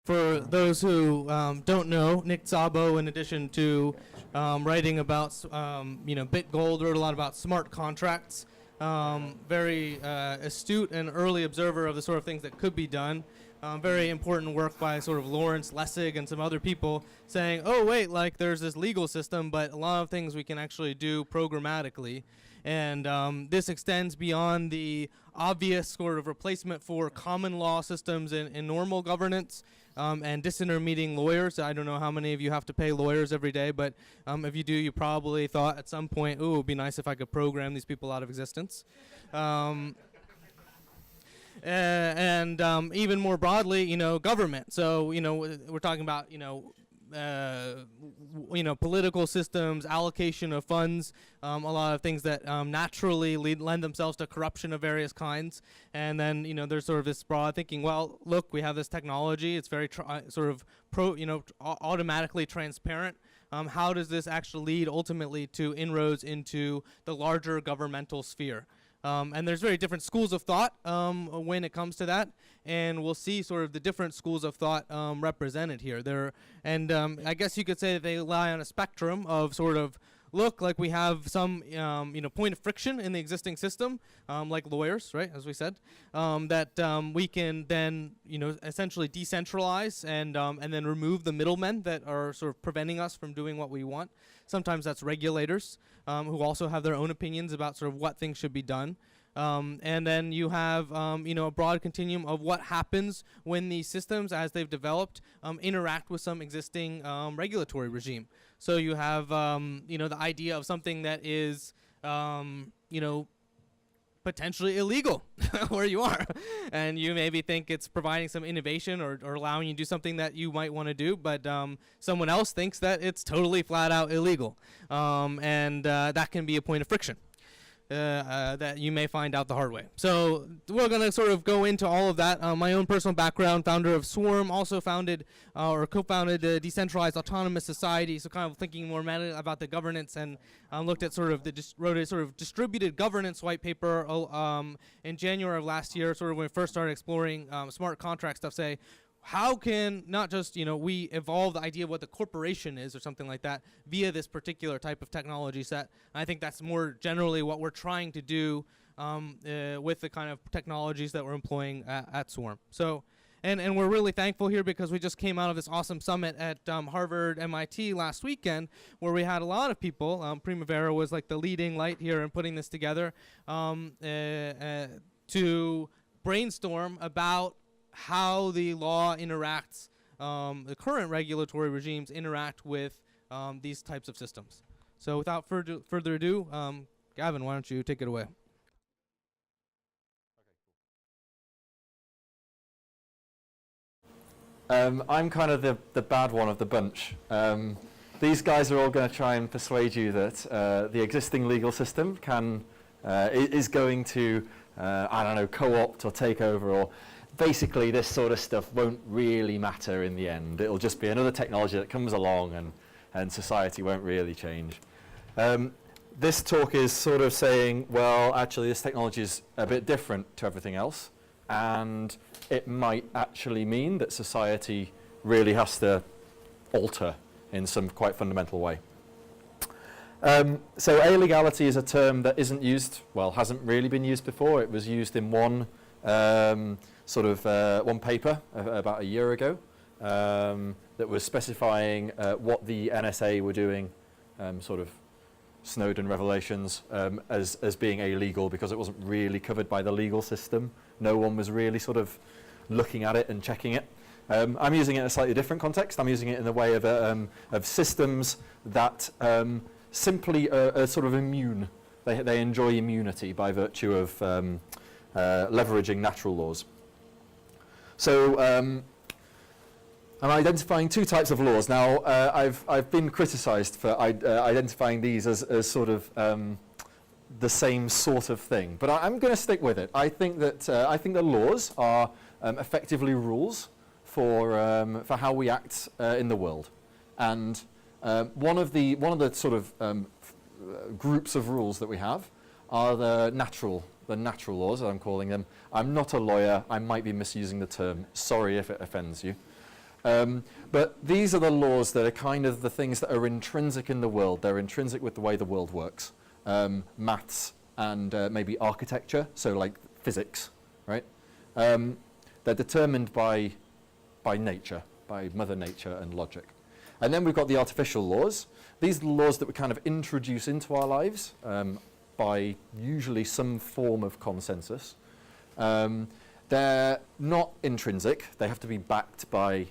For those who don't know, Nick Szabo, in addition to writing about BitGold, wrote a lot about smart contracts. Very astute and early observer of the sort of things that could be done. Very important work by sort of Lawrence Lessig and some other people saying, oh wait, like there's this legal system, but a lot of things we can actually do programmatically. And this extends beyond the obvious sort of replacement for common law systems in normal governance and disintermediating lawyers. I don't know how many of you have to pay lawyers every day, but if you do, you probably thought at some point, ooh, it would be nice if I could program these people out of existence. And even more broadly, government. So, we're talking about, political systems, allocation of funds, a lot of things that naturally lend themselves to corruption of various kinds. And then, there's sort of this broad thinking, well, look, we have this technology. It's very automatically transparent. How does this actually lead ultimately to inroads into the larger governmental sphere? And there's very different schools of thought when it comes to that, and we'll see sort of the different schools of thought represented here. I guess you could say that they lie on a spectrum of sort of, look, like we have some point of friction in the existing system, like lawyers, right, as we said, that we can then essentially decentralize and then remove the middlemen that are sort of preventing us from doing what we want. Sometimes that's regulators who also have their own opinions about sort of what things should be done. And then you have a broad continuum of what happens when these systems, as they've developed, interact with some existing regulatory regime. So you have the idea of something that is potentially illegal where you are, and you maybe think it's providing some innovation or allowing you to do something that you might want to do, but someone else thinks that it's totally flat out illegal, and that can be a point of friction that you may find out the hard way. So we're going to sort of go into all of that. My own personal background, founder of Swarm, also founded or co-founded the Decentralized Autonomous Society, so kind of thinking more about the governance, and looked at sort of wrote a sort of distributed governance white paper in January of last year, sort of when we first started exploring smart contract stuff, say, how can not just, we evolve the idea of what the corporation is or something like that via this particular type of technology set. And I think that's more generally what we're trying to do with the kind of technologies that we're employing at Swarm. So, and we're really thankful here because we just came out of this awesome summit at Harvard, MIT last weekend, where we had a lot of people. Primavera was like the leading light here in putting this together to brainstorm about how the law interacts, the current regulatory regimes interact with these types of systems. So without further ado, Gavin, why don't you take it away? I'm kind of the bad one of the bunch. These guys are all going to try and persuade you that the existing legal system is going to, co-opt or take over, or basically this sort of stuff won't really matter in the end. It'll just be another technology that comes along and society won't really change. This talk is sort of saying, well, actually this technology is a bit different to everything else, and it might actually mean that society really has to alter in some quite fundamental way. So illegality is a term that isn't used, well, hasn't really been used before. It was used in one one paper about a year ago that was specifying what the NSA were doing, sort of Snowden revelations, as being illegal because it wasn't really covered by the legal system. No one was really sort of looking at it and checking it. I'm using it in a slightly different context. I'm using it in the way of systems that simply are sort of immune. They enjoy immunity by virtue of leveraging natural laws. So I'm identifying two types of laws. Now, I've been criticized for identifying these as sort of the same sort of thing, but I'm going to stick with it. I think that laws are effectively rules for how we act in the world, and one of the sort of groups of rules that we have are the natural laws, as I'm calling them. I'm not a lawyer. I might be misusing the term. Sorry if it offends you. But these are the laws that are kind of the things that are intrinsic in the world. They're intrinsic with the way the world works. Maths and maybe architecture, so like physics, right? They're determined by nature, by Mother Nature and logic. And then we've got the artificial laws. These are the laws that we kind of introduce into our lives by usually some form of consensus. They're not intrinsic. They have to be backed by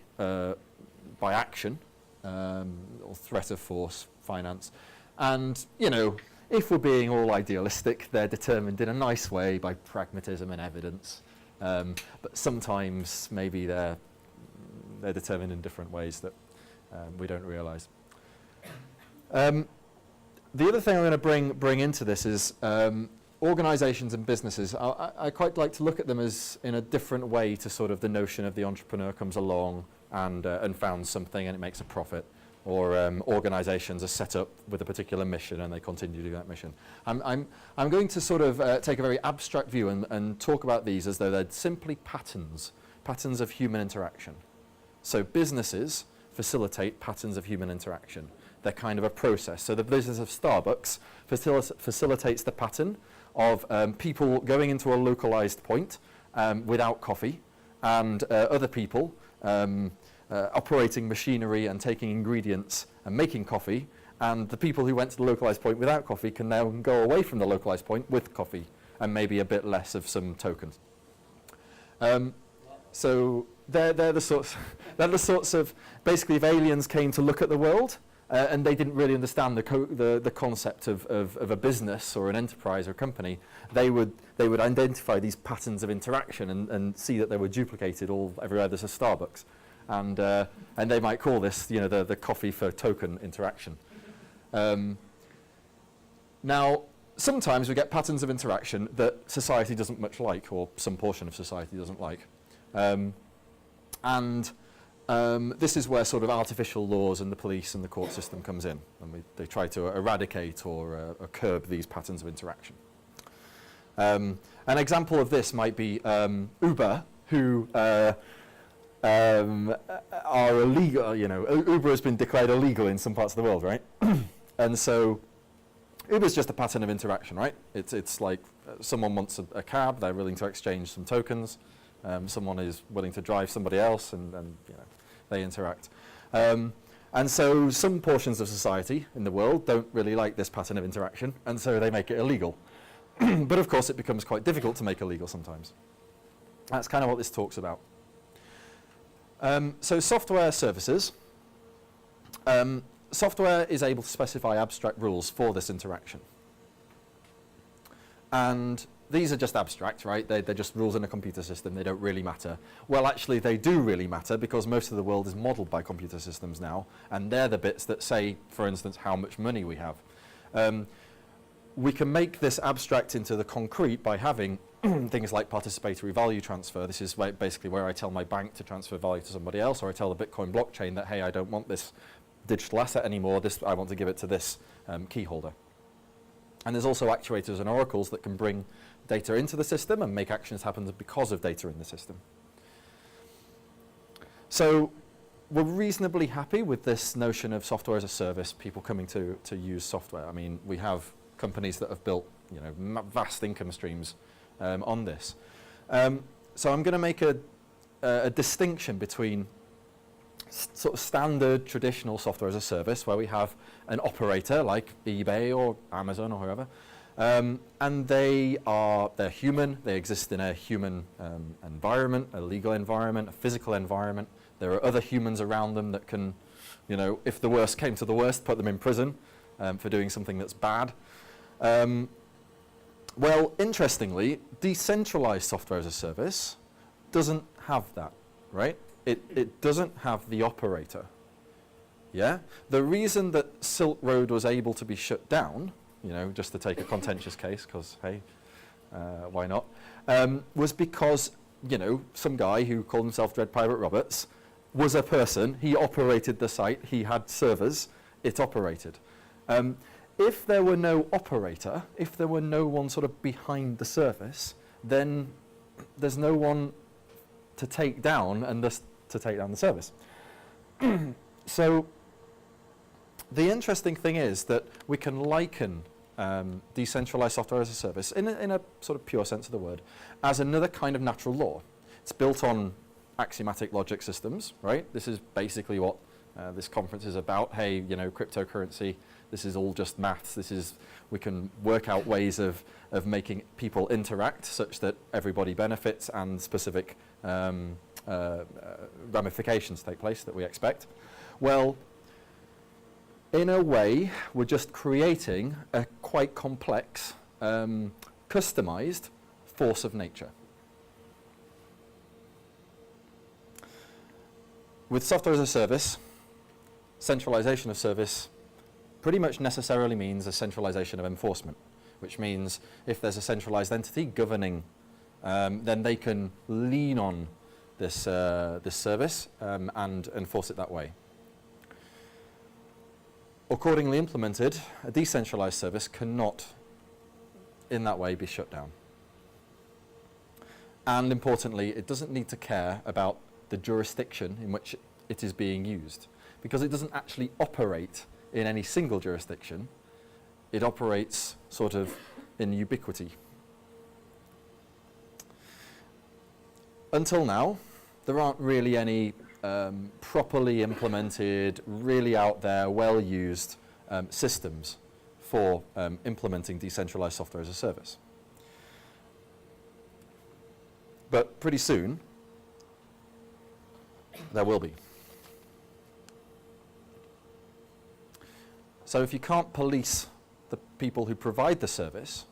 action, or threat of force, finance. And, you know, if we're being all idealistic, they're determined in a nice way by pragmatism and evidence. But sometimes maybe they're determined in different ways that we don't realise. The other thing I'm going to bring into this is organisations and businesses. I quite like to look at them as in a different way to sort of the notion of the entrepreneur comes along and founds something and it makes a profit, or organisations are set up with a particular mission and they continue to do that mission. I'm going to sort of take a very abstract view and talk about these as though they're simply patterns of human interaction. So businesses facilitate patterns of human interaction. They're kind of a process. So the business of Starbucks facilitates the pattern of people going into a localized point without coffee, and other people operating machinery and taking ingredients and making coffee, and the people who went to the localized point without coffee can now go away from the localized point with coffee and maybe a bit less of some tokens. So they're the sorts of basically, if aliens came to look at the world and they didn't really understand the concept of a business or an enterprise or a company, they would identify these patterns of interaction and see that they were duplicated everywhere there's a Starbucks, and they might call this, you know, the coffee for token interaction. Now, sometimes we get patterns of interaction that society doesn't much like, or some portion of society doesn't like. This is where sort of artificial laws and the police and the court system comes in, and they try to eradicate or curb these patterns of interaction. An example of this might be Uber, who are illegal. You know, Uber has been declared illegal in some parts of the world, right? And so Uber's just a pattern of interaction, right? It's like someone wants a cab, they're willing to exchange some tokens. Someone is willing to drive somebody else, and you know, they interact. And so some portions of society in the world don't really like this pattern of interaction, and so they make it illegal. But of course it becomes quite difficult to make illegal sometimes. That's kind of what this talks about. So software services. Software is able to specify abstract rules for this interaction. And these are just abstract, right? They're just rules in a computer system. They don't really matter. Well, actually, they do really matter, because most of the world is modeled by computer systems now, and they're the bits that say, for instance, how much money we have. We can make this abstract into the concrete by having things like participatory value transfer. This is basically where I tell my bank to transfer value to somebody else, or I tell the Bitcoin blockchain that, hey, I don't want this digital asset anymore. I want to give it to this key holder. And there's also actuators and oracles that can bring data into the system and make actions happen because of data in the system. So we're reasonably happy with this notion of software as a service, people coming to use software. I mean, we have companies that have built, you know, vast income streams on this. So I'm going to make a distinction between sort of standard traditional software as a service, where we have an operator like eBay or Amazon or whoever, and they're human. They exist in a human environment, a legal environment, a physical environment. There are other humans around them that can, you know, if the worst came to the worst, put them in prison for doing something that's bad. Well, interestingly, decentralized software as a service doesn't have that, right? It doesn't have the operator. Yeah? The reason that Silk Road was able to be shut down, you know, just to take a contentious case, because, hey, why not, was because, you know, some guy who called himself Dread Pirate Roberts was a person. He operated the site. He had servers. It operated. If there were no operator, if there were no one sort of behind the service, then there's no one to take down and thus to take down the service. So the interesting thing is that we can liken decentralized software as a service, in a sort of pure sense of the word, as another kind of natural law. It's built on axiomatic logic systems, right? This is basically what this conference is about. Hey, you know, cryptocurrency, this is all just maths. We can work out ways of making people interact such that everybody benefits and specific ramifications take place that we expect. Well, in a way, we're just creating a quite complex, customized force of nature. With software as a service, centralization of service pretty much necessarily means a centralization of enforcement, which means if there's a centralized entity governing, then they can lean on this service and enforce it that way. Accordingly implemented, a decentralized service cannot, in that way, be shut down. And importantly, it doesn't need to care about the jurisdiction in which it is being used, because it doesn't actually operate in any single jurisdiction. It operates sort of in ubiquity. Until now, there aren't really any properly implemented, really out there, well-used systems for implementing decentralized software as a service. But pretty soon, there will be. So if you can't police the people who provide the service,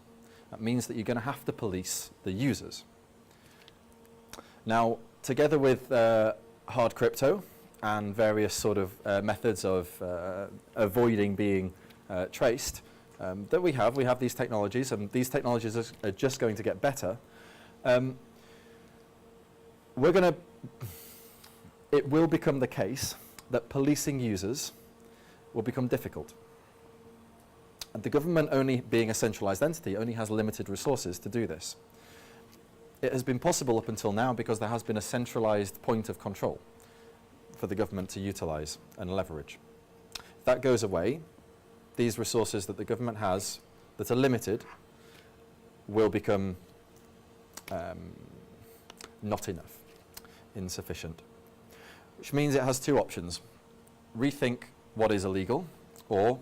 that means that you're going to have to police the users. Now, together with hard crypto and various sort of methods of avoiding being traced that we have these technologies, and these technologies are just going to get better. It will become the case that policing users will become difficult. And the government, only being a centralized entity, only has limited resources to do this. It has been possible up until now because there has been a centralized point of control for the government to utilize and leverage. If that goes away, these resources that the government has that are limited will become not enough, insufficient. Which means it has two options: rethink what is illegal, or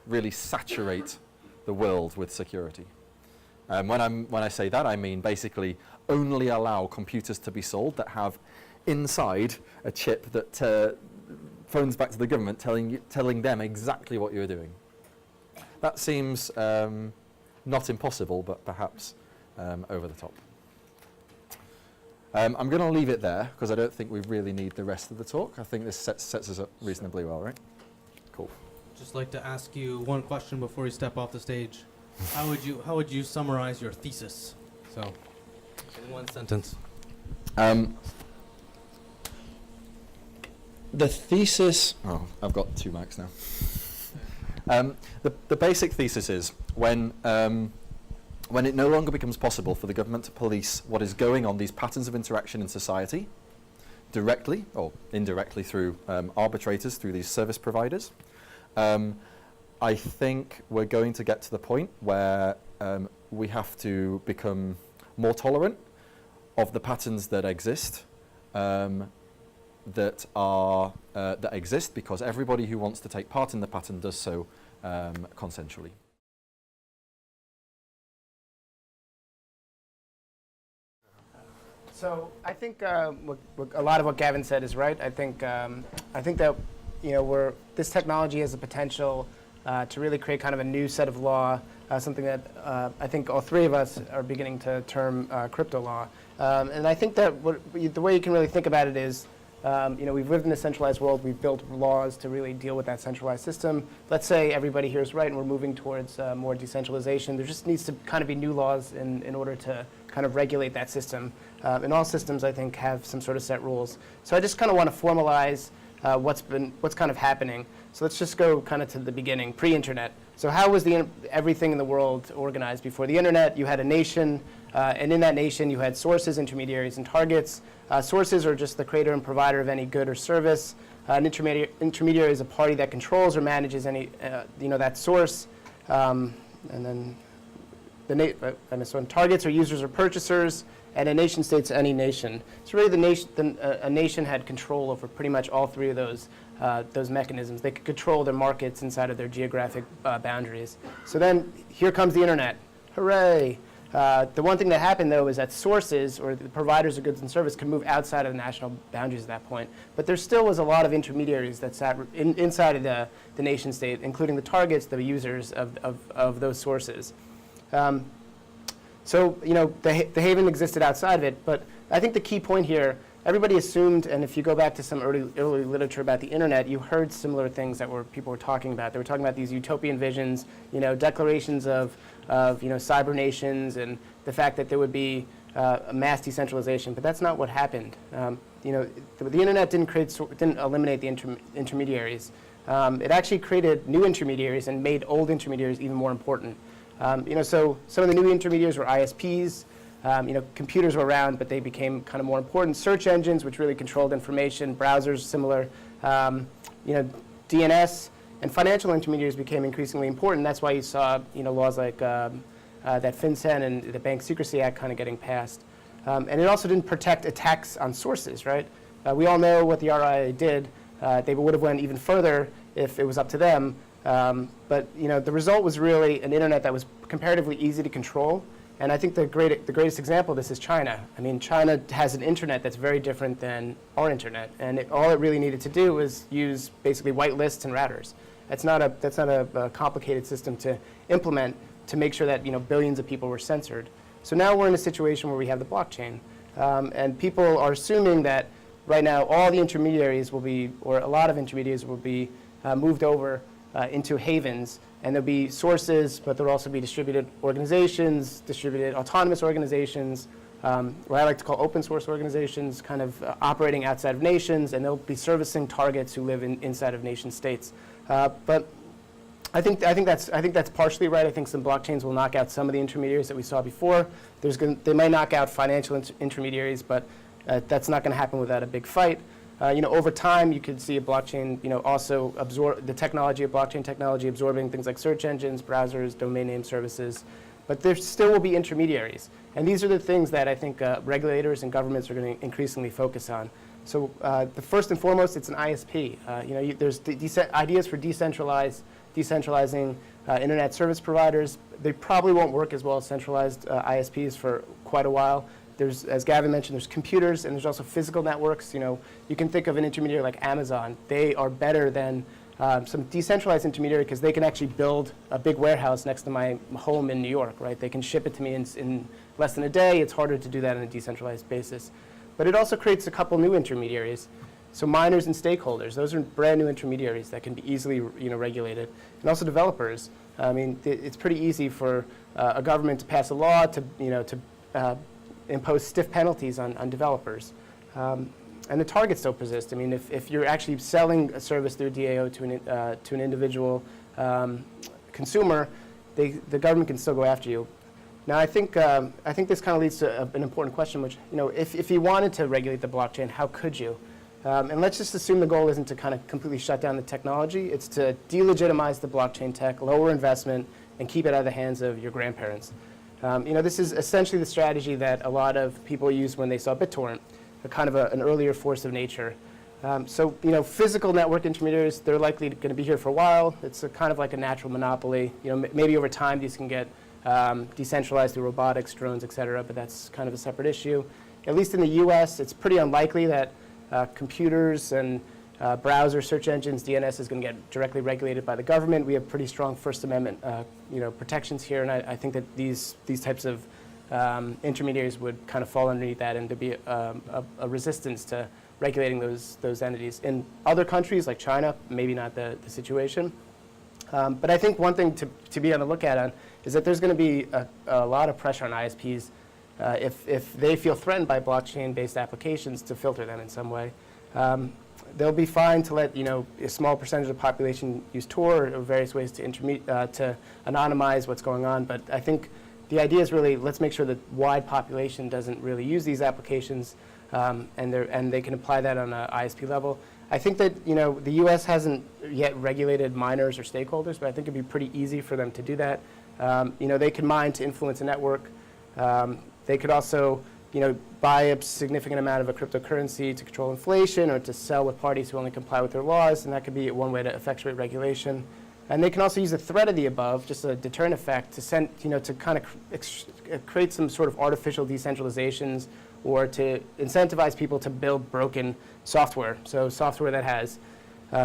really saturate the world with security. When I say that, I mean basically only allow computers to be sold that have inside a chip that phones back to the government telling them exactly what you're doing. That seems not impossible, but perhaps over the top. I'm going to leave it there because I don't think we really need the rest of the talk. I think this sets us up reasonably well, right? Cool. Just like to ask you one question before you step off the stage. How would you summarize your thesis? So, in one sentence. The thesis. Oh, I've got 2 mics now. The basic thesis is when it no longer becomes possible for the government to police what is going on, these patterns of interaction in society, directly or indirectly through arbitrators, through these service providers, I think we're going to get to the point where we have to become more tolerant of the patterns that exist, that exist because everybody who wants to take part in the pattern does so consensually. So I think a lot of what Gavin said is right. I think that this technology has the potential to really create kind of a new set of law, something that I think all 3 of us are beginning to term Cryptolaw. And I think that the way you can really think about it is, we've lived in a centralized world. We've built laws to really deal with that centralized system. Let's say everybody here is right and we're moving towards more decentralization. There just needs to kind of be new laws in order to kind of regulate that system. And all systems, I think, have some sort of set rules. So I just kind of want to formalize what's kind of happening. So let's just go kind of to the beginning, pre-internet. So how was everything in the world organized before the internet? You had a nation, and in that nation you had sources, intermediaries, and targets. Sources are just the creator and provider of any good or service. An intermediary is a party that controls or manages any, that source. And then targets are users or purchasers, and a nation state's any nation. So really a nation had control over pretty much all three of those mechanisms. They could control their markets inside of their geographic boundaries. So then here comes the internet. Hooray! The one thing that happened, though, is that sources, or the providers of goods and service, could move outside of the national boundaries at that point. But there still was a lot of intermediaries that sat inside of the nation state, including the targets, the users of those sources. So, the haven existed outside of it, but I think the key point here, everybody assumed, and if you go back to some early literature about the internet, you heard similar things that people were talking about. They were talking about these utopian visions, declarations of cyber nations, and the fact that there would be a mass decentralization, but that's not what happened. The internet didn't eliminate the intermediaries. It actually created new intermediaries and made old intermediaries even more important. So some of the new intermediaries were ISPs. Computers were around, but they became kind of more important. Search engines, which really controlled information. Browsers, similar. DNS. And financial intermediaries became increasingly important. That's why you saw, laws like that FinCEN and the Bank Secrecy Act kind of getting passed. And it also didn't protect attacks on sources, right? We all know what the RIA did. They would have went even further if it was up to them. But the result was really an internet that was comparatively easy to control. And I think the greatest example of this is China. I mean, China has an internet that's very different than our internet. And all it really needed to do was use basically white lists and routers. That's not a complicated system to implement to make sure that billions of people were censored. So now we're in a situation where we have the blockchain. And people are assuming that right now all the intermediaries will be, or a lot of intermediaries will be moved over into havens, and there'll be sources, but there'll also be distributed organizations, distributed autonomous organizations, what I like to call open source organizations, kind of operating outside of nations, and they'll be servicing targets who live inside of nation states. But I think that's partially right. I think some blockchains will knock out some of the intermediaries that we saw before. They might knock out financial intermediaries, but that's not going to happen without a big fight. Over time, you could see a blockchain, also absorb the technology of blockchain technology absorbing things like search engines, browsers, domain name services. But there still will be intermediaries. And these are the things that I think regulators and governments are going to increasingly focus on. So the first and foremost, it's an ISP. There's ideas for decentralizing internet service providers. They probably won't work as well as centralized ISPs for quite a while. There's, as Gavin mentioned, there's computers, and there's also physical networks. You can think of an intermediary like Amazon. They are better than some decentralized intermediary because they can actually build a big warehouse next to my home in New York, right? They can ship it to me in less than a day. It's harder to do that on a decentralized basis. But it also creates a couple new intermediaries. So miners and stakeholders, those are brand new intermediaries that can be easily regulated. And also developers. I mean, it's pretty easy for a government to pass a law to impose stiff penalties on developers. And the targets don't persist. I mean, if you're actually selling a service through DAO to an individual consumer, the government can still go after you. Now, I think this kind of leads to an important question, which, if you wanted to regulate the blockchain, how could you? And let's just assume the goal isn't to kind of completely shut down the technology. It's to delegitimize the blockchain tech, lower investment, and keep it out of the hands of your grandparents. This is essentially the strategy that a lot of people used when they saw BitTorrent, a kind of an earlier force of nature. Physical network intermediaries, they're likely going to be here for a while. It's kind of like a natural monopoly. Maybe over time these can get decentralized through robotics, drones, et cetera, but that's kind of a separate issue. At least in the US, it's pretty unlikely that computers and browser search engines, DNS is going to get directly regulated by the government. We have pretty strong First Amendment protections here, and I think that these types of intermediaries would kind of fall underneath that, and there'd be a resistance to regulating those entities. In other countries like China, maybe not the situation. But I think one thing to be on the lookout on is that there's going to be a lot of pressure on ISPs if they feel threatened by blockchain-based applications to filter them in some way. They'll be fine to let a small percentage of the population use Tor or various ways to anonymize what's going on. But I think the idea is really let's make sure that wide population doesn't really use these applications, and they can apply that on an ISP level. I think that, you know, the U.S. hasn't yet regulated miners or stakeholders, but I think it'd be pretty easy for them to do that. You know, they can mine to influence a network. They could also, you know, buy a significant amount of a cryptocurrency to control inflation or to sell with parties who only comply with their laws, and that could be one way to effectuate regulation. And they can also use the threat of the above, just a deterrent effect, to send, you know, to kind of create some sort of artificial decentralizations or to incentivize people to build broken software. So software that has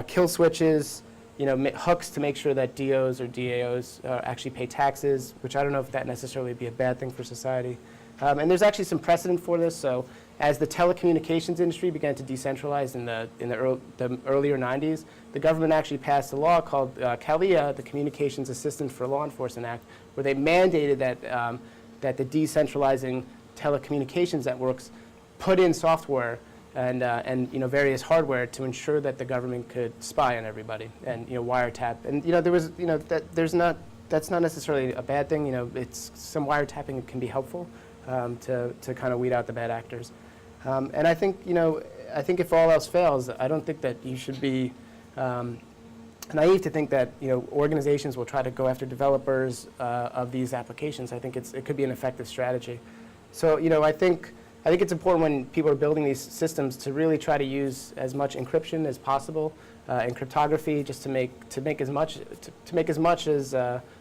kill switches, you know, hooks to make sure that DOs or DAOs actually pay taxes, which I don't know if that necessarily would be a bad thing for society. And there's actually some precedent for this. So as the telecommunications industry began to decentralize in the earlier 90s, the government actually passed a law called CALEA, the Communications Assistance for Law Enforcement Act, where they mandated that, that the decentralizing telecommunications networks put in software and you know, various hardware to ensure that the government could spy on everybody and, you know, wiretap. And, you know, there was, you know, that's not necessarily a bad thing. You know, it's some wiretapping can be helpful to kind of weed out the bad actors. And I think, you know, I think if all else fails, I don't think that you should be naive to think that, you know, organizations will try to go after developers of these applications. I think it could be an effective strategy. So, you know, I think it's important when people are building these systems to really try to use as much encryption as possible and cryptography, just to make as much as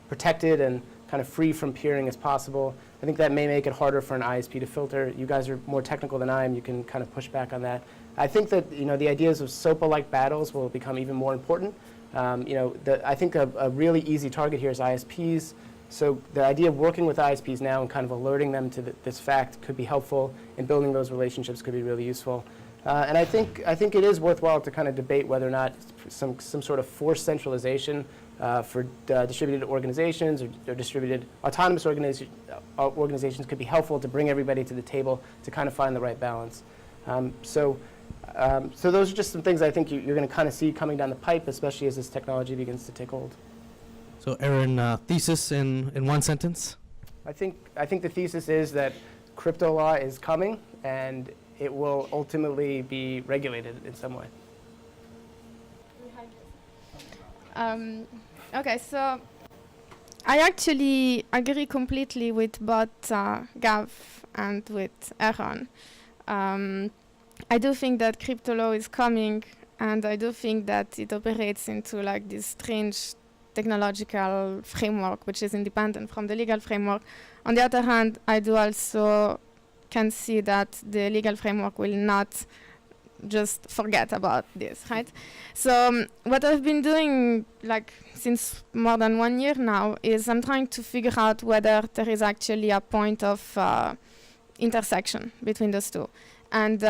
protected and kind of free from peering as possible. I think that may make it harder for an ISP to filter. You guys are more technical than I am. You can kind of push back on that. I think that, you know, the ideas of SOPA-like battles will become even more important. You know, I think a really easy target here is ISPs. So the idea of working with ISPs now and kind of alerting them to this fact could be helpful, and building those relationships could be really useful. And I think it is worthwhile to kind of debate whether or not some sort of forced centralization for distributed organizations or distributed autonomous organizations could be helpful to bring everybody to the table to kind of find the right balance. So those are just some things I think you're going to kind of see coming down the pipe, especially as this technology begins to take hold. So Aaron, thesis in one sentence? I think the thesis is that Cryptolaw is coming, and it will ultimately be regulated in some way. Okay, so I actually agree completely with both Gav and with Aaron. I do think that Cryptolaw is coming, and I do think that it operates into like this strange technological framework which is independent from the legal framework. On the other hand, I do also can see that the legal framework will not just forget about this, right? So what I've been doing like since more than 1 year now is I'm trying to figure out whether there is actually a point of intersection between those two, and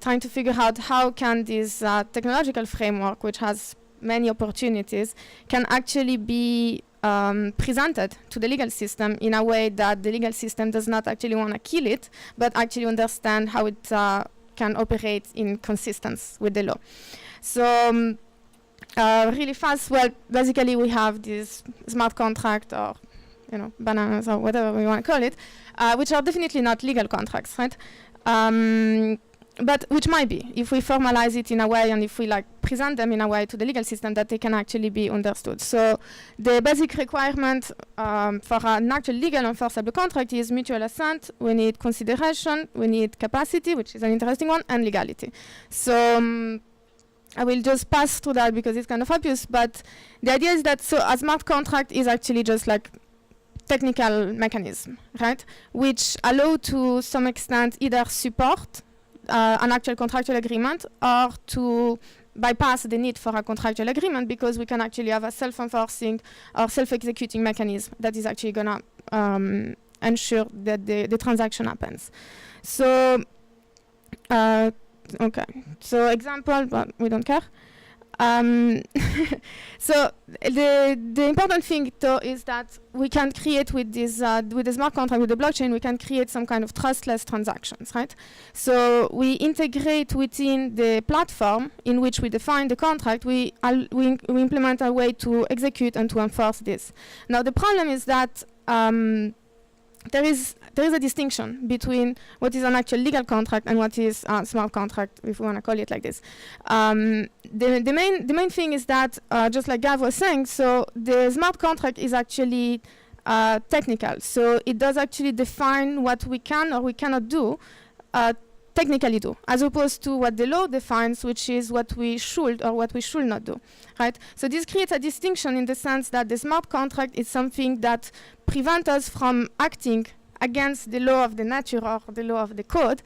trying to figure out how can this technological framework, which has many opportunities, can actually be presented to the legal system in a way that the legal system does not actually want to kill it, but actually understand how it can operate in consistence with the law. So really fast, well, basically we have this smart contract, or you know, bananas, or whatever we want to call it, which are definitely not legal contracts, right? But which might be, if we formalize it in a way and if we like present them in a way to the legal system that they can actually be understood. So the basic requirement for an actual legal enforceable contract is mutual assent, we need consideration, we need capacity, which is an interesting one, and legality. So I will just pass through that because it's kind of obvious, but the idea is that so a smart contract is actually just like technical mechanism, right? Which allow to some extent either support an actual contractual agreement or to bypass the need for a contractual agreement, because we can actually have a self-enforcing or self-executing mechanism that is actually going to ensure that the transaction happens. So, okay, so example, but we don't care. So the important thing though is that we can create with this with the smart contract, with the blockchain, we can create some kind of trustless transactions, right? So we integrate within the platform in which we define the contract. We implement a way to execute and to enforce this. Now the problem is that there is a distinction between what is an actual legal contract and what is a smart contract, if we want to call it like this. The main thing is that, just like Gav was saying, so the smart contract is actually technical. So it does actually define what we can or we cannot do, technically do, as opposed to what the law defines, which is what we should or what we should not do, right? So this creates a distinction in the sense that the smart contract is something that prevents us from acting against the law of the nature or the law of the code.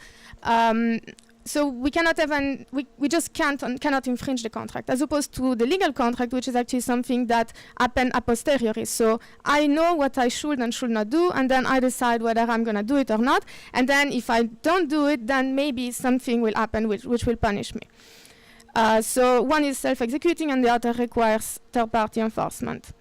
So we cannot even, we just cannot infringe the contract, as opposed to the legal contract, which is actually something that happens a posteriori. So I know what I should and should not do, and then I decide whether I'm going to do it or not. And then if I don't do it, then maybe something will happen which will punish me. So one is self-executing, and the other requires third-party enforcement.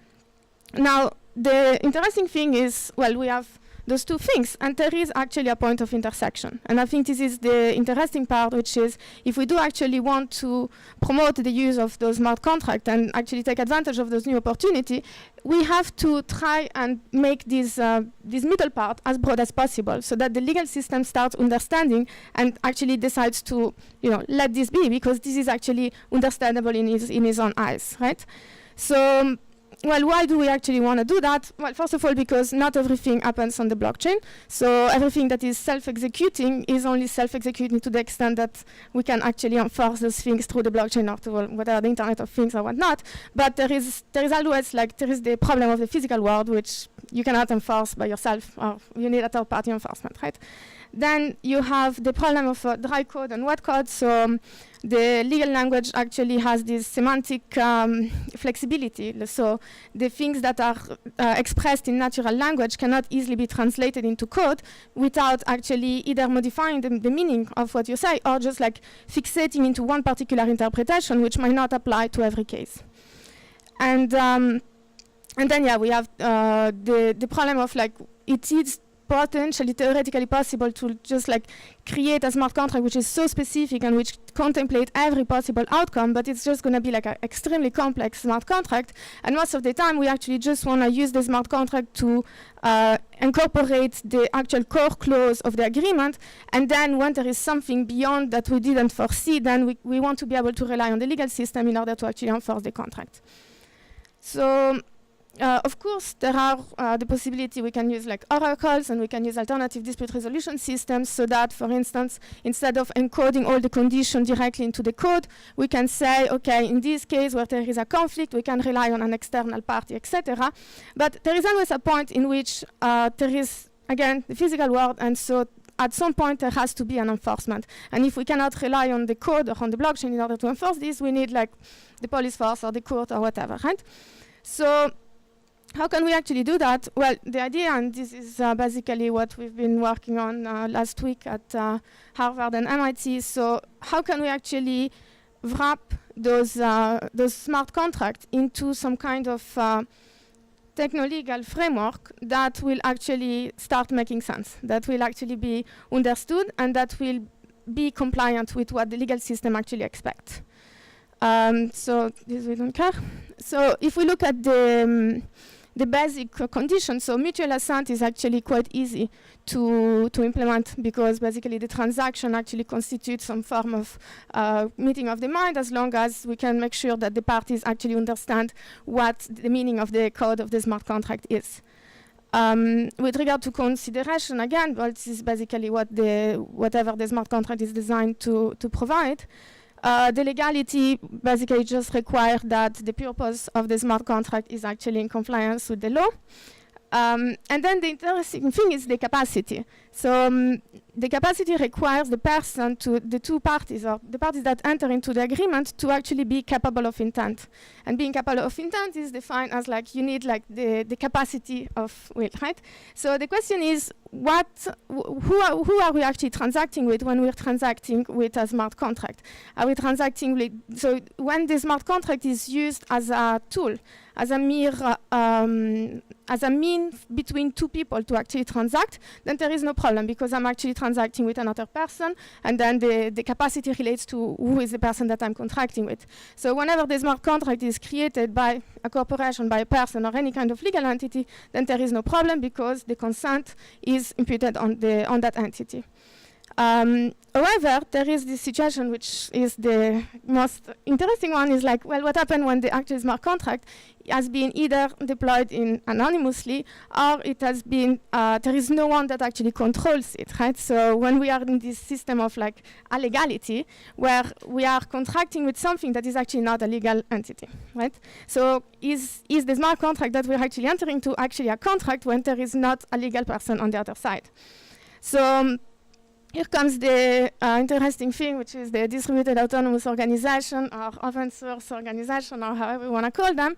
Now, the interesting thing is, well, we have those two things, and there is actually a point of intersection. And I think this is the interesting part, which is if we do actually want to promote the use of those smart contracts and actually take advantage of those new opportunities, we have to try and make this middle part as broad as possible, so that the legal system starts understanding and actually decides to, let this be, because this is actually understandable in his own eyes, right? So, well, why do we actually want to do that? Well, first of all, because not everything happens on the blockchain. So everything that is self-executing is only self-executing to the extent that we can actually enforce those things through the blockchain or to whatever the Internet of Things or whatnot. But there is always, there is the problem of the physical world, which you cannot enforce by yourself, or you need a third-party enforcement, right? Then you have the problem of dry code and wet code. So the legal language actually has this semantic flexibility. So the things that are expressed in natural language cannot easily be translated into code without actually either modifying the meaning of what you say or just fixating into one particular interpretation, which might not apply to every case. And then, yeah, we have the problem of it is potentially theoretically possible to just create a smart contract which is so specific and which contemplate every possible outcome, but it's just going to be an extremely complex smart contract. And most of the time we actually just want to use the smart contract to incorporate the actual core clause of the agreement, and then when there is something beyond that we didn't foresee, then we want to be able to rely on the legal system in order to actually enforce the contract. So of course, there are the possibility we can use oracles, and we can use alternative dispute resolution systems, so that, for instance, instead of encoding all the conditions directly into the code, we can say, okay, in this case where there is a conflict, we can rely on an external party, etc. But there is always a point in which there is, again, the physical world, and so at some point there has to be an enforcement. And if we cannot rely on the code or on the blockchain in order to enforce this, we need the police force or the court or whatever, right? So how can we actually do that? Well, the idea, and this is basically what we've been working on last week at Harvard and MIT. So how can we actually wrap those smart contracts into some kind of techno-legal framework that will actually start making sense, that will actually be understood, and that will be compliant with what the legal system actually expects. So this we don't care. So if we look at the basic conditions, so mutual assent is actually quite easy to implement, because basically the transaction actually constitutes some form of meeting of the mind, as long as we can make sure that the parties actually understand what the meaning of the code of the smart contract is. With regard to consideration, again, well, this is basically whatever the smart contract is designed to provide. The legality basically just requires that the purpose of the smart contract is actually in compliance with the law. And then the interesting thing is the capacity. So the capacity requires the person, the two parties, or the parties that enter into the agreement, to actually be capable of intent. And being capable of intent is defined as you need the capacity of will, right? So the question is, who are we actually transacting with when we're transacting with a smart contract? Are we transacting with, so when the smart contract is used as a tool, as a mere as a mean between two people to actually transact, then there is no problem because I'm actually transacting with another person, and then the capacity relates to who is the person that I'm contracting with. So whenever the smart contract is created by a corporation, by a person, or any kind of legal entity, then there is no problem because the consent is imputed on that entity. However, there is this situation which is the most interesting one, is like, well, what happened when the actual smart contract has been either deployed anonymously, or it has been, there is no one that actually controls it, right? So when we are in this system of like illegality, where we are contracting with something that is actually not a legal entity, right? So is the smart contract that we're actually entering to actually a contract when there is not a legal person on the other side? So here comes the interesting thing, which is the distributed autonomous organization or open source organization, or however you want to call them,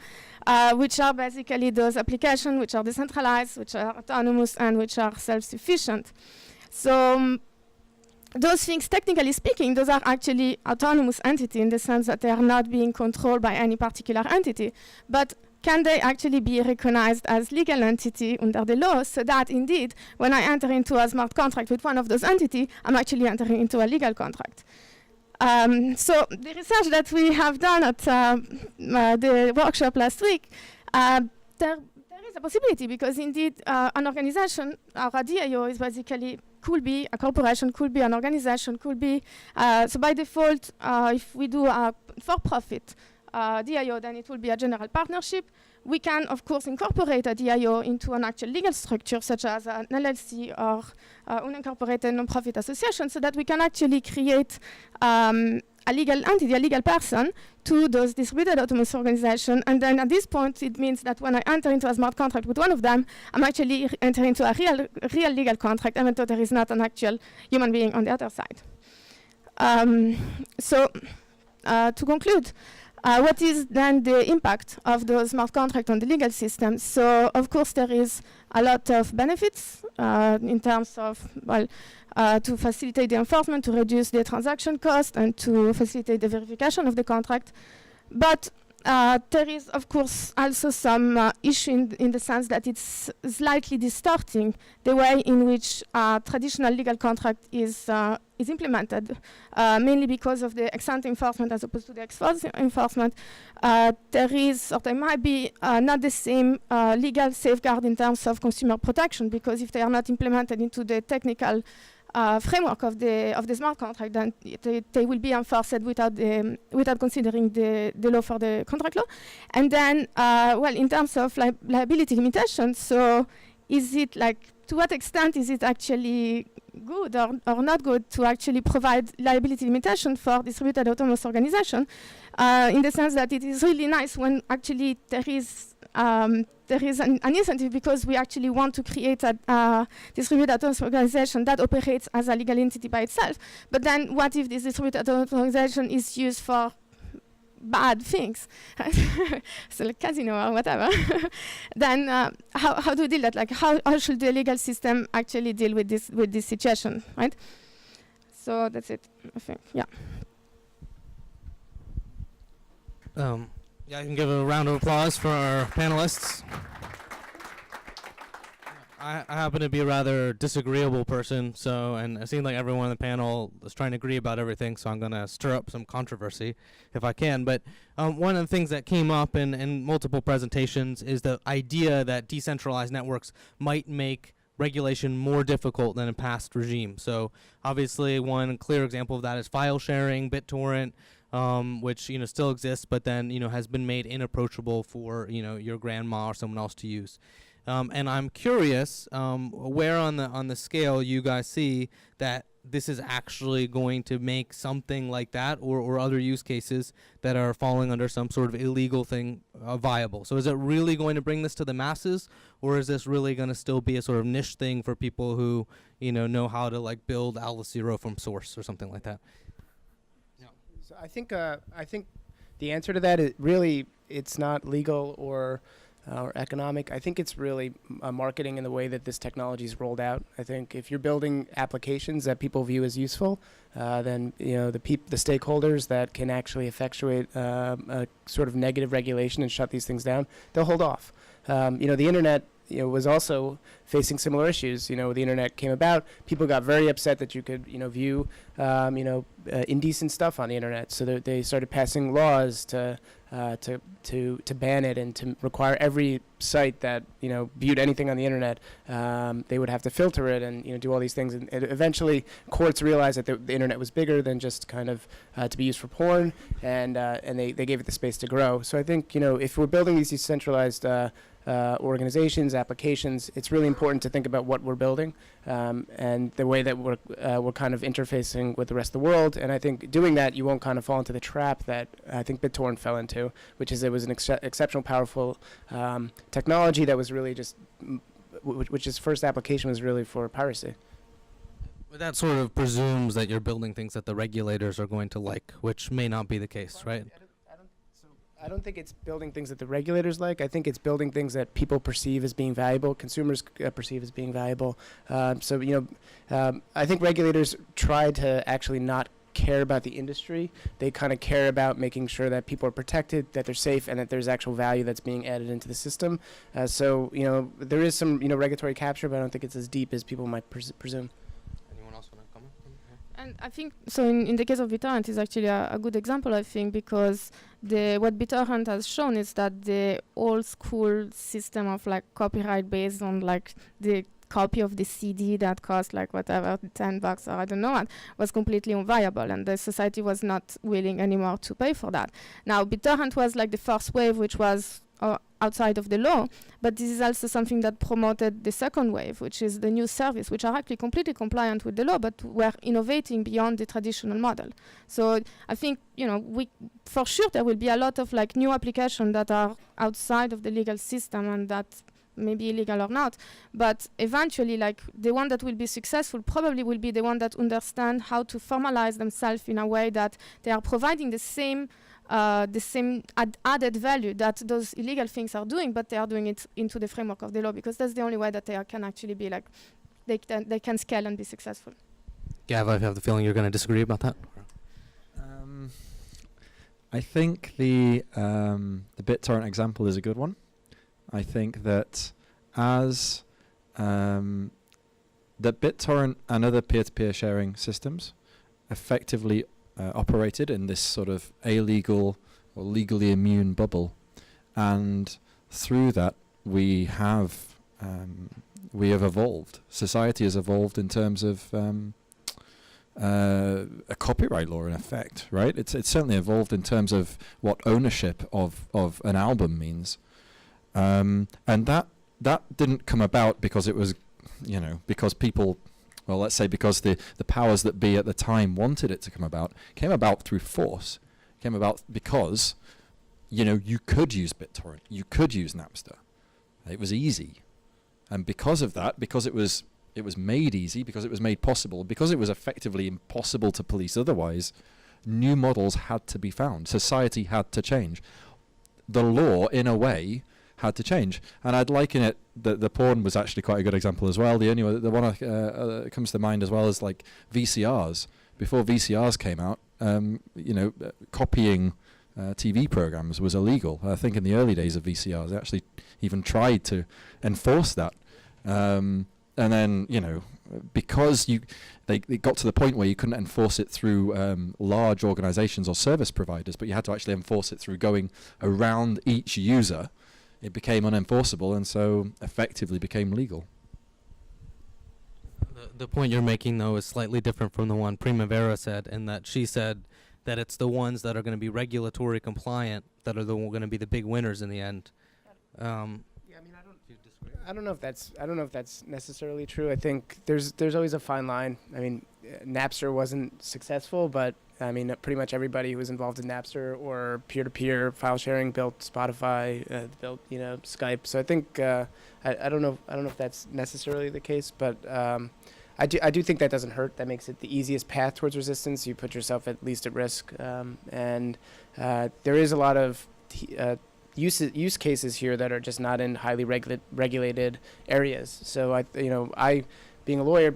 which are basically those applications which are decentralized, which are autonomous, and which are self-sufficient. So those things, technically speaking, those are actually autonomous entities in the sense that they are not being controlled by any particular entity. But can they actually be recognized as legal entity under the law, so that indeed, when I enter into a smart contract with one of those entities, I'm actually entering into a legal contract? So the research that we have done at the workshop last week, there is a possibility, because indeed an organization or a DIO is basically, could be a corporation, could be an organization, could be, so by default, if we do a for-profit DIO, then it will be a general partnership. We can, of course, incorporate a DIO into an actual legal structure, such as an LLC or unincorporated non-profit association, so that we can actually create a legal entity, a legal person, to those distributed autonomous organizations. And then at this point, it means that when I enter into a smart contract with one of them, I'm actually entering into a real legal contract, even though there is not an actual human being on the other side. So to conclude, what is then the impact of those smart contracts on the legal system? So, of course, there is a lot of benefits in terms of, well, to facilitate the enforcement, to reduce the transaction cost, and to facilitate the verification of the contract. But there is, of course, also some issue in the sense that it's slightly distorting the way in which traditional legal contract is implemented, mainly because of the ex-ante enforcement as opposed to the ex-post enforcement. There might be not the same legal safeguard in terms of consumer protection, because if they are not implemented into the technical framework of the smart contract, then they will be enforced without considering the law for the contract law. And then, well, in terms of liability limitations, so is it like, to what extent is it actually good or not good to actually provide liability limitation for distributed autonomous organization, in the sense that it is really nice when actually there is an incentive, because we actually want to create a distributed autonomous organization that operates as a legal entity by itself. But then what if this distributed autonomous organization is used for bad things, so like casino or whatever? Then how do we deal with that? Like how should the legal system actually deal with this situation, right? So that's it, I think. Yeah. Yeah, I can give a round of applause for our panelists. I happen to be a rather disagreeable person, and it seems like everyone on the panel is trying to agree about everything, so I'm going to stir up some controversy if I can. But one of the things that came up in multiple presentations is the idea that decentralized networks might make regulation more difficult than in past regimes. So obviously one clear example of that is file sharing, BitTorrent, which still exists, but then has been made inapproachable for your grandma or someone else to use. And I'm curious where on the scale you guys see that this is actually going to make something like that or other use cases that are falling under some sort of illegal thing viable. So is it really going to bring this to the masses, or is this really going to still be a sort of niche thing for people who know how to like build Alice Zero from source or something like that? So I think the answer to that is really it's not legal or economic. I think it's really marketing in the way that this technology is rolled out. I think if you're building applications that people view as useful, then the stakeholders that can actually effectuate a sort of negative regulation and shut these things down, they'll hold off. The internet was also facing similar issues. The internet came about. People got very upset that you could, view, indecent stuff on the internet. So they started passing laws to ban it and to require every site that viewed anything on the internet, they would have to filter it and do all these things. And eventually, courts realized that the internet was bigger than just kind of to be used for porn, and they gave it the space to grow. So I think if we're building these decentralized organizations, applications, it's really important to think about what we're building and the way that we're kind of interfacing with the rest of the world. And I think doing that, you won't kind of fall into the trap that I think BitTorrent fell into, which is it was an exceptional, powerful technology that was really just, which its first application was really for piracy. But that sort of presumes that you're building things that the regulators are going to like, which may not be the case, right? I don't think it's building things that the regulators like. I think it's building things that people perceive as being valuable, consumers perceive as being valuable. I think regulators try to actually not care about the industry. They kind of care about making sure that people are protected, that they're safe, and that there's actual value that's being added into the system. There is some regulatory capture, but I don't think it's as deep as people might presume. Anyone else want to comment? And I think, so in the case of BitTorrent is actually a good example, I think, because what BitTorrent has shown is that the old school system of like copyright based on like the copy of the CD that cost like whatever, $10 or I don't know what, was completely unviable, and the society was not willing anymore to pay for that. Now, BitTorrent was like the first wave, which was outside of the law, but this is also something that promoted the second wave, which is the new service, which are actually completely compliant with the law, but were innovating beyond the traditional model. So I think, for sure there will be a lot of like new applications that are outside of the legal system and that may be illegal or not, but eventually like the one that will be successful probably will be the one that understand how to formalize themselves in a way that they are providing the same added value that those illegal things are doing, but they are doing it into the framework of the law, because that's the only way that they can actually be like, they can scale and be successful. Gav, I have the feeling you're going to disagree about that. I think the BitTorrent example is a good one. I think that as that BitTorrent and other peer-to-peer sharing systems effectively operated in this sort of illegal or legally immune bubble, and through that we have evolved. Society has evolved in terms of a copyright law in effect, right? It's certainly evolved in terms of what ownership of an album means, and that didn't come about because it was, because people. Well, let's say because the powers that be at the time wanted it to come about, came about through force. Came about because, you could use BitTorrent, you could use Napster. It was easy. And because of that, because it was made easy, because it was made possible, because it was effectively impossible to police otherwise, new models had to be found. Society had to change. The law, in a way, had to change. And I'd liken it, the porn was actually quite a good example as well. The only one, the one that comes to mind as well is like VCRs. Before VCRs came out, copying TV programs was illegal. I think in the early days of VCRs, they actually even tried to enforce that. And then, because they got to the point where you couldn't enforce it through large organizations or service providers, but you had to actually enforce it through going around each user, it became unenforceable and so effectively became legal. The point you're making, though, is slightly different from the one Primavera said, in that she said that it's the ones that are going to be regulatory compliant that are going to be the big winners in the end. I don't know if that's necessarily true. I think there's always a fine line. I mean, Napster wasn't successful, but I mean, pretty much everybody who was involved in Napster or peer-to-peer file sharing built Spotify, built Skype. So I think I don't know if that's necessarily the case, but I do think that doesn't hurt. That makes it the easiest path towards resistance. You put yourself at least at risk, and there is a lot of use cases here that are just not in highly regulated areas. So I being a lawyer,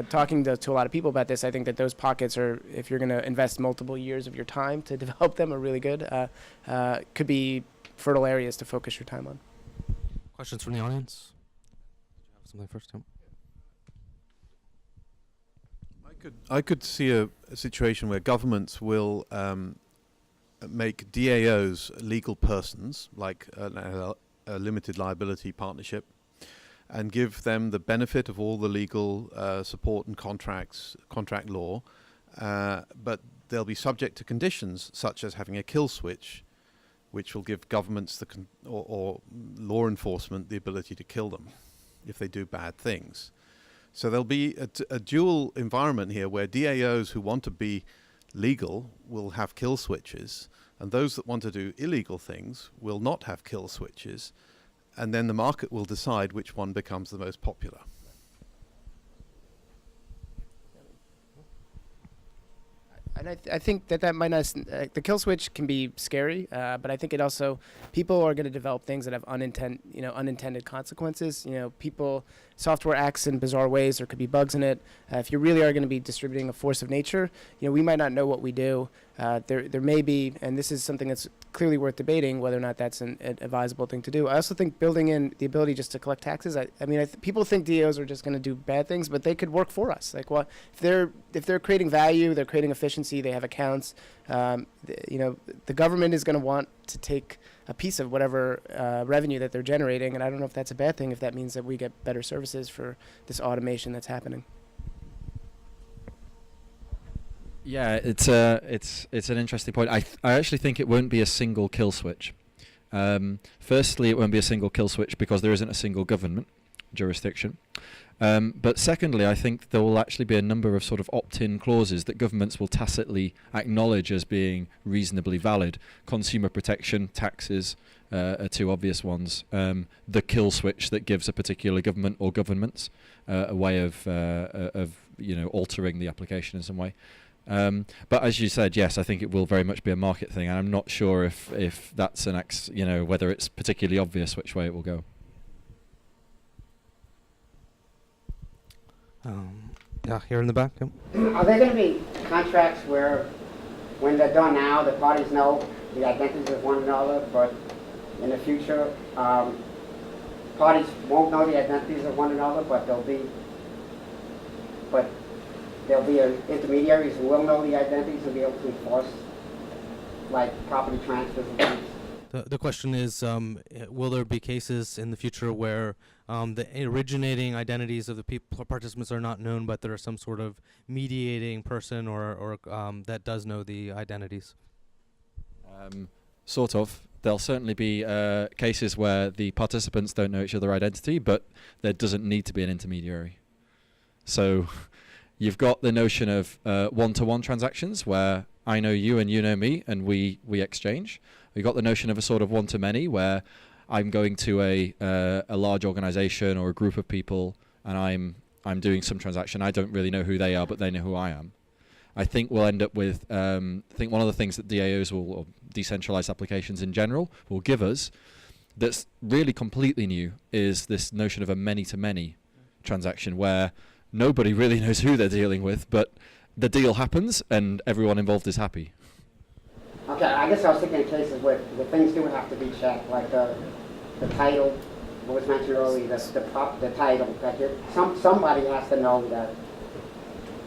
talking to a lot of people about this, I think that those pockets are, if you're going to invest multiple years of your time to develop them, are really good. Could be fertile areas to focus your time on. Questions from the audience? Did you have something first, Tim? I could see a situation where governments will make DAOs legal persons, like a limited liability partnership, and give them the benefit of all the legal support and contract law, but they'll be subject to conditions such as having a kill switch, which will give governments or law enforcement the ability to kill them if they do bad things. So there'll be a dual environment here where DAOs who want to be legal will have kill switches, and those that want to do illegal things will not have kill switches, and then the market will decide which one becomes the most popular. And I think that might not, the kill switch can be scary, but I think it also, people are going to develop things that have unintended consequences. Software acts in bizarre ways. There could be bugs in it. If you really are going to be distributing a force of nature, we might not know what we do. There may be, and this is something that's clearly worth debating, whether or not that's an advisable thing to do. I also think building in the ability just to collect taxes. People think DAOs are just going to do bad things, but they could work for us. Like, what if they're creating value, they're creating efficiency, they have accounts. The government is going to want to take a piece of whatever revenue that they're generating, and I don't know if that's a bad thing if that means that we get better services for this automation that's happening. Yeah, it's an interesting point. I actually think it won't be a single kill switch. Firstly, it won't be a single kill switch because there isn't a single government jurisdiction. But secondly, I think there will actually be a number of sort of opt-in clauses that governments will tacitly acknowledge as being reasonably valid. Consumer protection, taxes are two obvious ones. The kill switch that gives a particular government or governments a way of altering the application in some way. But as you said, yes, I think it will very much be a market thing, and I'm not sure if that's whether it's particularly obvious which way it will go. Yeah, here in the back. Yep. Are there going to be contracts where, when they're done now, the parties know the identities of one another, but in the future, parties won't know the identities of one another, but there'll be intermediaries who will know the identities and be able to enforce, like, property transfers and things? The question is, will there be cases in the future where the originating identities of the participants are not known, but there is some sort of mediating person or that does know the identities? Sort of. There'll certainly be cases where the participants don't know each other's identity, but there doesn't need to be an intermediary. So you've got the notion of one-to-one transactions where I know you and you know me and we exchange. We've got the notion of a sort of one-to-many where I'm going to a large organization or a group of people and I'm doing some transaction. I don't really know who they are, but they know who I am. I think we'll end up with, I think one of the things that DAOs or decentralized applications in general will give us that's really completely new is this notion of a many-to-many transaction where nobody really knows who they're dealing with, but the deal happens and everyone involved is happy. Okay, I guess I was thinking of cases where things do have to be checked, like the title, what was mentioned earlier, the title. That somebody has to know that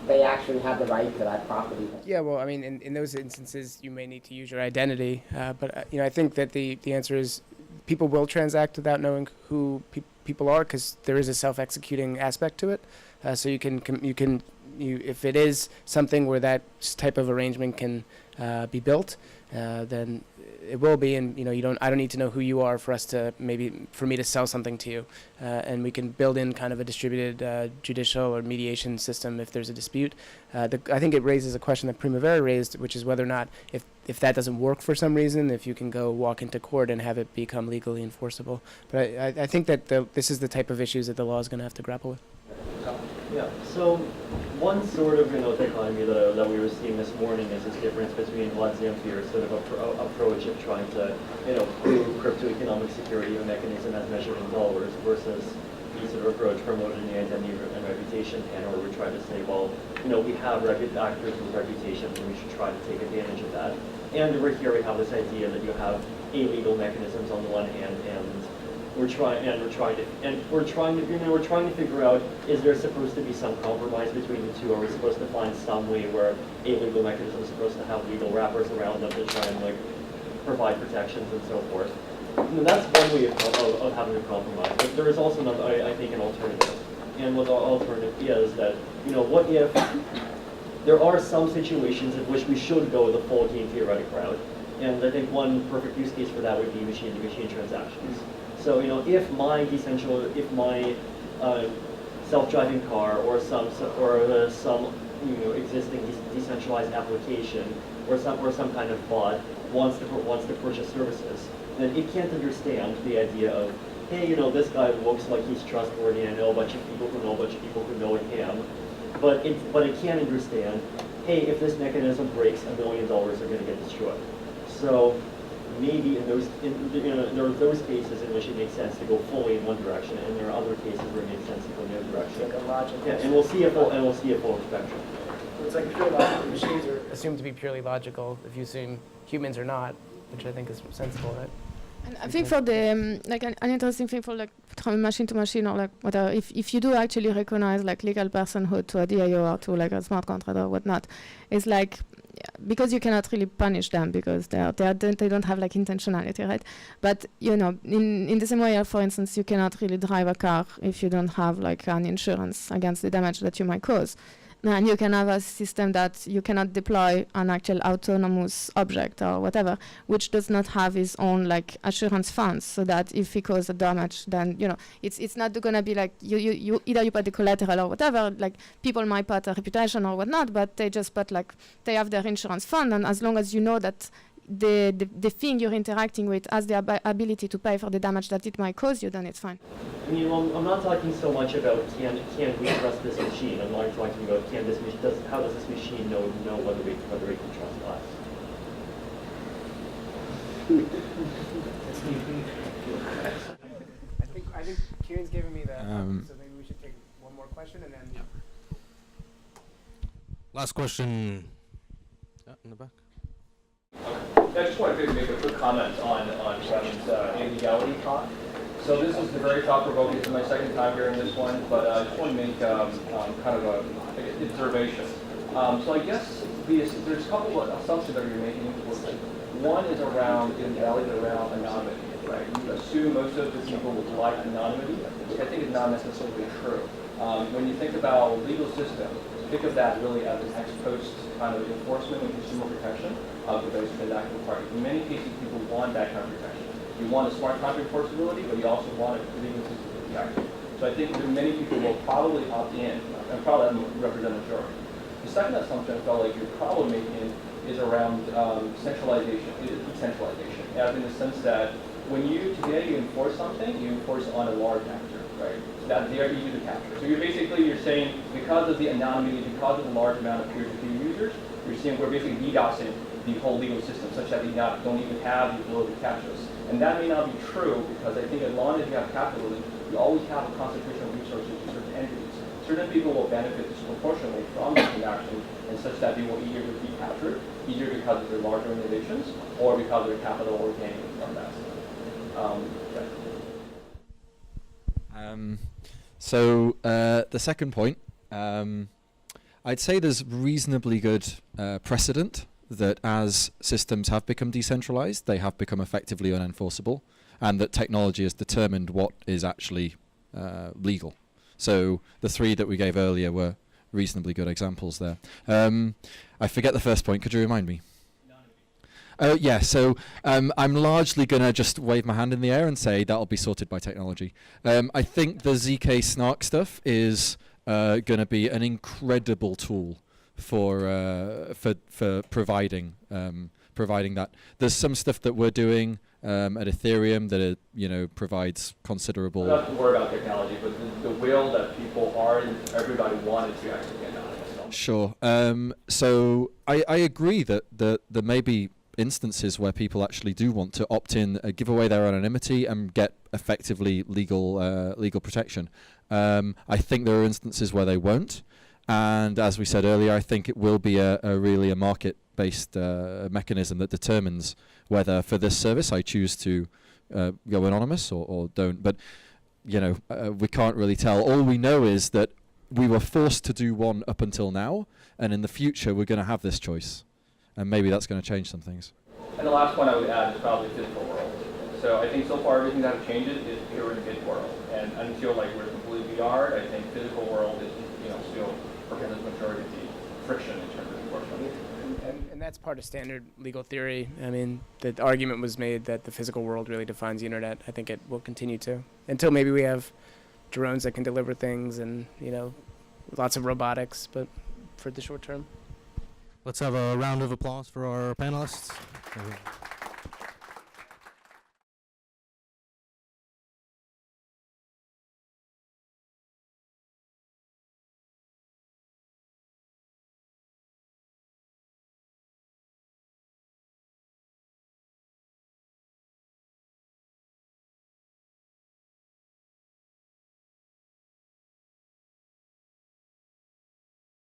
they actually have the right to that property. Yeah, well, I mean, in those instances, you may need to use your identity, but I think that the answer is people will transact without knowing who people are because there is a self-executing aspect to it. So you can if it is something where that type of arrangement can be built, then it will be, and I don't need to know who you are for me to sell something to you, and we can build in kind of a distributed judicial or mediation system if there's a dispute. I think it raises a question that Primavera raised, which is whether or not if that doesn't work for some reason, if you can go walk into court and have it become legally enforceable. But I think that this is the type of issues that the law is going to have to grapple with. Yeah, so one sort of dichotomy that we were seeing this morning is this difference between Lazientier's sort of approach of trying to prove crypto-economic security of a mechanism as measured in dollars versus the sort of approach promoted in the identity and reputation panel where we try to say, well, we have actors with reputations and we should try to take advantage of that. And over here we have this idea that you have illegal mechanisms on the one hand and we're trying to figure out, is there supposed to be some compromise between the two? Are we supposed to find some way where a legal mechanism is supposed to have legal wrappers around them to try and like provide protections and so forth? And that's one way of having a compromise. But there is also another, I think, an alternative. And what the alternative is that, you know, what if there are some situations in which we should go the full game theoretic route? And I think one perfect use case for that would be machine-to-machine transactions. So, you know, if my self-driving car or some you know, existing decentralized application or some kind of bot wants to purchase services, then it can't understand the idea of, hey, you know, this guy looks like he's trustworthy, and I know a bunch of people who know a bunch of people who know him, but it can't understand, hey, if this mechanism breaks, $1 million are going to get destroyed. So maybe there are those cases in which it makes sense to go fully in one direction, and there are other cases where it makes sense to go in the other direction. Like a logical. Yeah, and we'll see a full spectrum. It's like pure logical. Machines are assumed to be purely logical if you assume humans are not, which I think is sensible, right? And I think for the like an interesting thing for like from machine to machine or like whatever, if you do actually recognize like legal personhood to a DAO or to like a smart contract or whatnot, it's like because you cannot really punish them because they don't have like intentionality, right? But you know, in the same way, for instance, you cannot really drive a car if you don't have like an insurance against the damage that you might cause. And you can have a system that you cannot deploy an actual autonomous object or whatever, which does not have its own like assurance funds, so that if he causes a damage, then you know it's not going to be like you either you put the collateral or whatever. Like people might put a reputation or whatnot, but they just put like they have their insurance fund, and as long as you know that the thing you're interacting with has the ability to pay for the damage that it might cause you, then it's fine. I mean, well, I'm not talking so much about can we trust this machine. I'm not talking about how does this machine know whether we can trust us. I think Kieran's giving me the so maybe we should take one more question and then. Last question. In the back. I just wanted to make a quick comment on Kevin's illegality talk. So this is the very thought-provoking. It's my second time hearing this one, but I just want to make kind of a observation. So I guess there's a couple of assumptions that you're making. One is around illegality, around anonymity, right? You assume most of the people would like anonymity, which I think is not necessarily true. When you think about legal systems, think of that really as an ex post kind of enforcement and consumer protection of the various transactional parties. In many cases, people want that kind of protection. You want a smart contract enforceability, but you also want a legal system to protect you. So I think that many people will probably opt in, and probably represent a majority. The second assumption I felt like you're probably making is around decentralization, as in the sense that when you enforce something, you enforce on a large actor, right? So that they are easy to capture. So you're saying because of the anonymity, because of the large amount of peer-to-peer users, you're saying we're basically DDoSing the whole legal system such that we don't even have the ability to capture us. And that may not be true because I think as long as you have capitalism, you always have a concentration of resources to certain entities. Certain people will benefit disproportionately from this transaction and such that they will either be captured, either because of their larger organizations or because of their capital or gain from that. So the second point, I'd say there's reasonably good precedent that as systems have become decentralized, they have become effectively unenforceable, and that technology has determined what is actually legal. So the three that we gave earlier were reasonably good examples there. I forget the first point. Could you remind me? Yeah, so I'm largely going to just wave my hand in the air and say that'll be sorted by technology. I think the ZK Snark stuff is going to be an incredible tool for providing that. There's some stuff that we're doing at Ethereum that provides considerable. Not to worry about technology, but the will that people are and everybody wanted to actually get anonymous. Sure. So I agree that there may be instances where people actually do want to opt in, give away their anonymity and get effectively legal protection. I think there are instances where they won't, and as we said earlier, I think it will be really a market-based mechanism that determines whether for this service I choose to go anonymous or don't. But you know, we can't really tell. All we know is that we were forced to do one up until now, and in the future we're going to have this choice, and maybe that's going to change some things. And the last one I would add is probably physical world. So I think so far everything that changes is pure in bit world, and until like we're completely VR, I think physical world is still represents majority of the friction in terms of enforcement. And that's part of standard legal theory. I mean, the argument was made that the physical world really defines the internet. I think it will continue to, until maybe we have drones that can deliver things and, lots of robotics, but for the short term. Let's have a round of applause for our panelists.